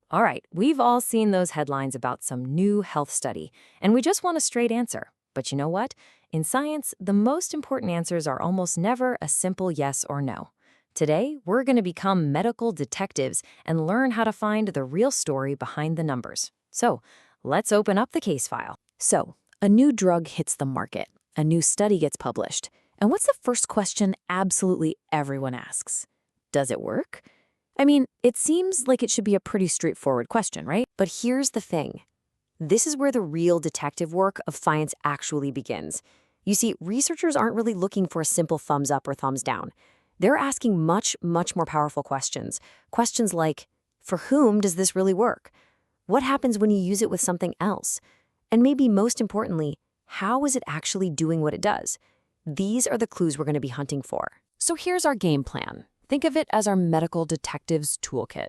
All right, we've all seen those headlines about some new health study, and we just want a straight answer. But you know what? In science, the most important answers are almost never a simple yes or no. Today, we're going to become medical detectives and learn how to find the real story behind the numbers. So, let's open up the case file. So, a new drug hits the market, a new study gets published. And what's the first question absolutely everyone asks? Does it work? I mean, it seems like it should be a pretty straightforward question, right? But here's the thing. This is where the real detective work of science actually begins. You see, researchers aren't really looking for a simple thumbs up or thumbs down. They're asking much more powerful questions. Questions like, for whom does this really work? What happens when you use it with something else? And maybe most importantly, how is it actually doing what it does? These are the clues we're going to be hunting for. So here's our game plan. Think of it as our medical detective's toolkit.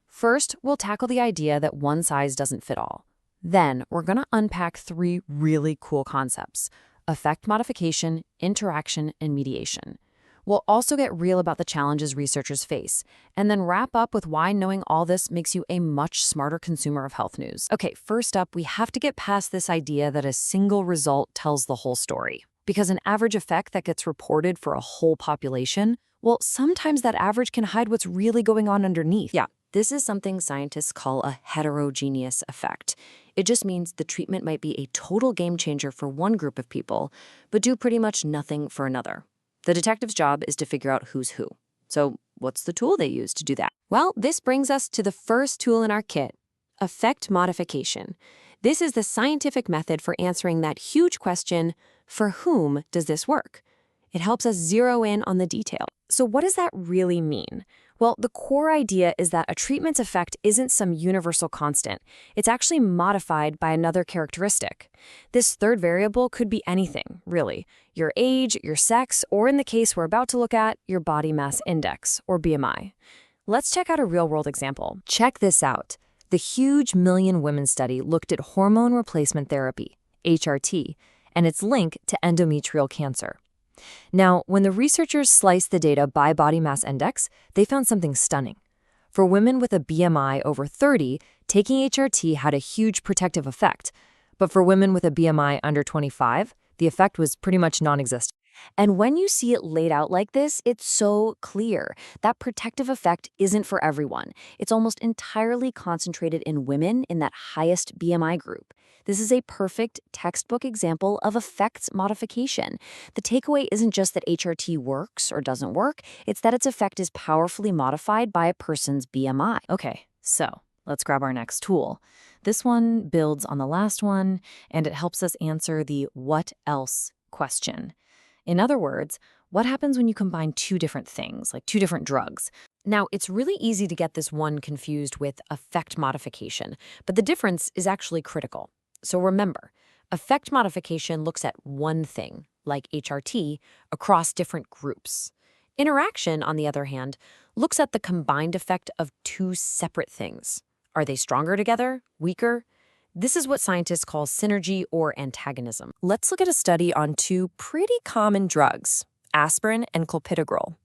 First, we'll tackle the idea that one size doesn't fit all. Then, we're going to unpack three really cool concepts: effect modification, interaction, and mediation. We'll also get real about the challenges researchers face, and then wrap up with why knowing all this makes you a much smarter consumer of health news. Okay, first up, we have to get past this idea that a single result tells the whole story. Because an average effect that gets reported for a whole population, well, sometimes that average can hide what's really going on underneath. Yeah, this is something scientists call a heterogeneous effect. It just means the treatment might be a total game changer for one group of people, but do pretty much nothing for another. The detective's job is to figure out who's who. So what's the tool they use to do that? Well, this brings us to the first tool in our kit: effect modification. This is the scientific method for answering that huge question, for whom does this work? It helps us zero in on the detail. So what does that really mean? Well, the core idea is that a treatment's effect isn't some universal constant. It's actually modified by another characteristic. This third variable could be anything, really: your age, your sex, or in the case we're about to look at, your body mass index, or BMI. Let's check out a real-world example. Check this out. The huge Million Women study looked at hormone replacement therapy, HRT, and its link to endometrial cancer. Now, when the researchers sliced the data by body mass index, they found something stunning. For women with a BMI over 30, taking HRT had a huge protective effect. But for women with a BMI under 25, the effect was pretty much non-existent. And when you see it laid out like this, it's so clear. That protective effect isn't for everyone. It's almost entirely concentrated in women in that highest BMI group. This is a perfect textbook example of effects modification. The takeaway isn't just that HRT works or doesn't work, it's that its effect is powerfully modified by a person's BMI. Okay, so let's grab our next tool. This one builds on the last one, and it helps us answer the what else question. In other words, what happens when you combine two different things, like two different drugs? Now, it's really easy to get this one confused with effect modification, but the difference is actually critical. So remember, effect modification looks at one thing, like HRT, across different groups. Interaction, on the other hand, looks at the combined effect of two separate things. Are they stronger together? Weaker? This is what scientists call synergy or antagonism. Let's look at a study on two pretty common drugs, aspirin and clopidogrel.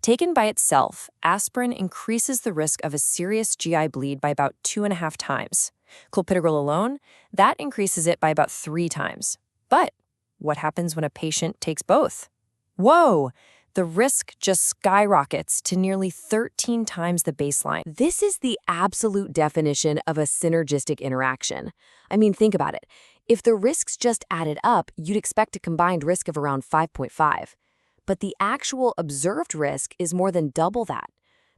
Taken by itself, aspirin increases the risk of a serious GI bleed by about 2.5 times. Clopidogrel alone, that increases it by about 3 times. But what happens when a patient takes both? Whoa! The risk just skyrockets to nearly 13 times the baseline. This is the absolute definition of a synergistic interaction. I mean, think about it. If the risks just added up, you'd expect a combined risk of around 5.5. But the actual observed risk is more than double that.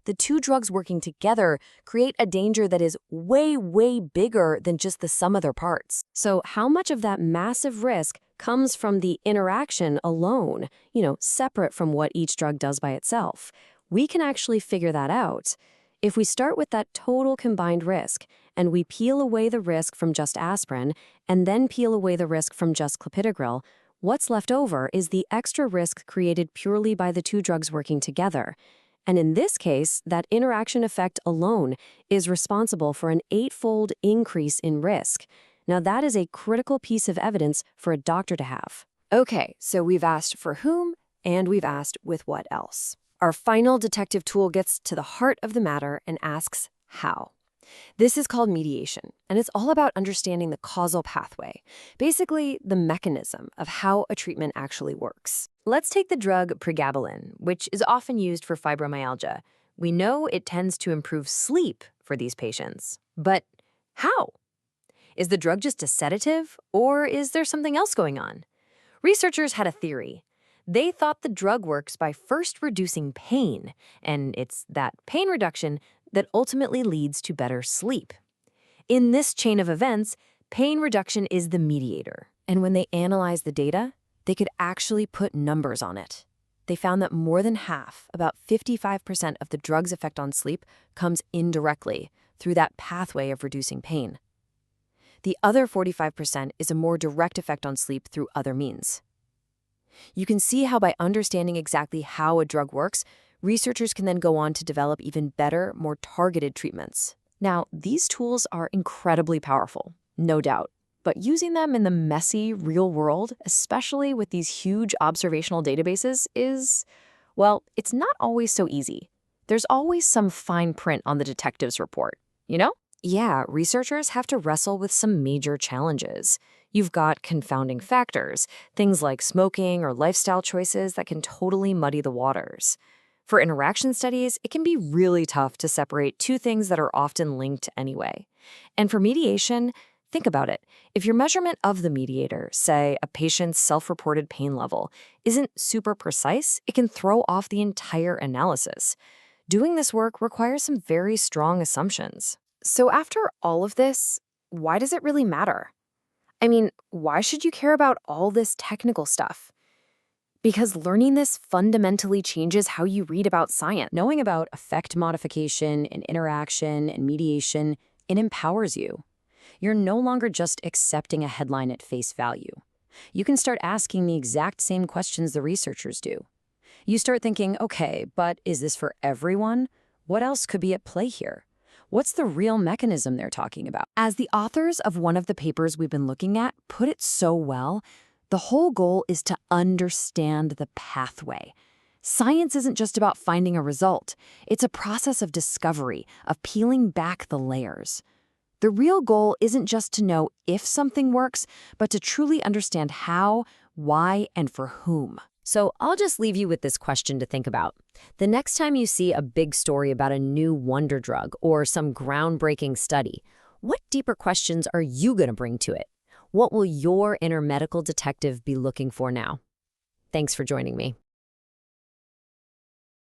The two drugs working together create a danger that is way bigger than just the sum of their parts. So how much of that massive risk comes from the interaction alone, separate from what each drug does by itself? We can actually figure that out. If we start with that total combined risk, and we peel away the risk from just aspirin, and then peel away the risk from just clopidogrel, what's left over is the extra risk created purely by the two drugs working together. And in this case, that interaction effect alone is responsible for an 8-fold increase in risk. Now, that is a critical piece of evidence for a doctor to have. Okay, so we've asked for whom, and we've asked with what else. Our final detective tool gets to the heart of the matter and asks how. This is called mediation, and it's all about understanding the causal pathway, basically the mechanism of how a treatment actually works. Let's take the drug pregabalin, which is often used for fibromyalgia. We know it tends to improve sleep for these patients. But how? Is the drug just a sedative, or is there something else going on? Researchers had a theory. They thought the drug works by first reducing pain, and it's that pain reduction that ultimately leads to better sleep. In this chain of events, pain reduction is the mediator. And when they analyzed the data, they could actually put numbers on it. They found that more than half, about 55% of the drug's effect on sleep, comes indirectly through that pathway of reducing pain. The other 45% is a more direct effect on sleep through other means. You can see how by understanding exactly how a drug works, researchers can then go on to develop even better, more targeted treatments. Now, these tools are incredibly powerful, no doubt, but using them in the messy, real world, especially with these huge observational databases, well, it's not always so easy. There's always some fine print on the detective's report, you know? Yeah, researchers have to wrestle with some major challenges. You've got confounding factors, things like smoking or lifestyle choices that can totally muddy the waters. For interaction studies, it can be really tough to separate two things that are often linked anyway. And for mediation, think about it. If your measurement of the mediator, say a patient's self-reported pain level, isn't super precise, it can throw off the entire analysis. Doing this work requires some very strong assumptions. So after all of this, why does it really matter? I mean, why should you care about all this technical stuff? Because learning this fundamentally changes how you read about science. Knowing about effect modification and interaction and mediation, it empowers you. You're no longer just accepting a headline at face value. You can start asking the exact same questions the researchers do. You start thinking, okay, but is this for everyone? What else could be at play here? What's the real mechanism they're talking about? As the authors of one of the papers we've been looking at put it so well, the whole goal is to understand the pathway. Science isn't just about finding a result. It's a process of discovery, of peeling back the layers. The real goal isn't just to know if something works, but to truly understand how, why, and for whom. So I'll just leave you with this question to think about. The next time you see a big story about a new wonder drug or some groundbreaking study, what deeper questions are you going to bring to it? What will your inner medical detective be looking for now? Thanks for joining me.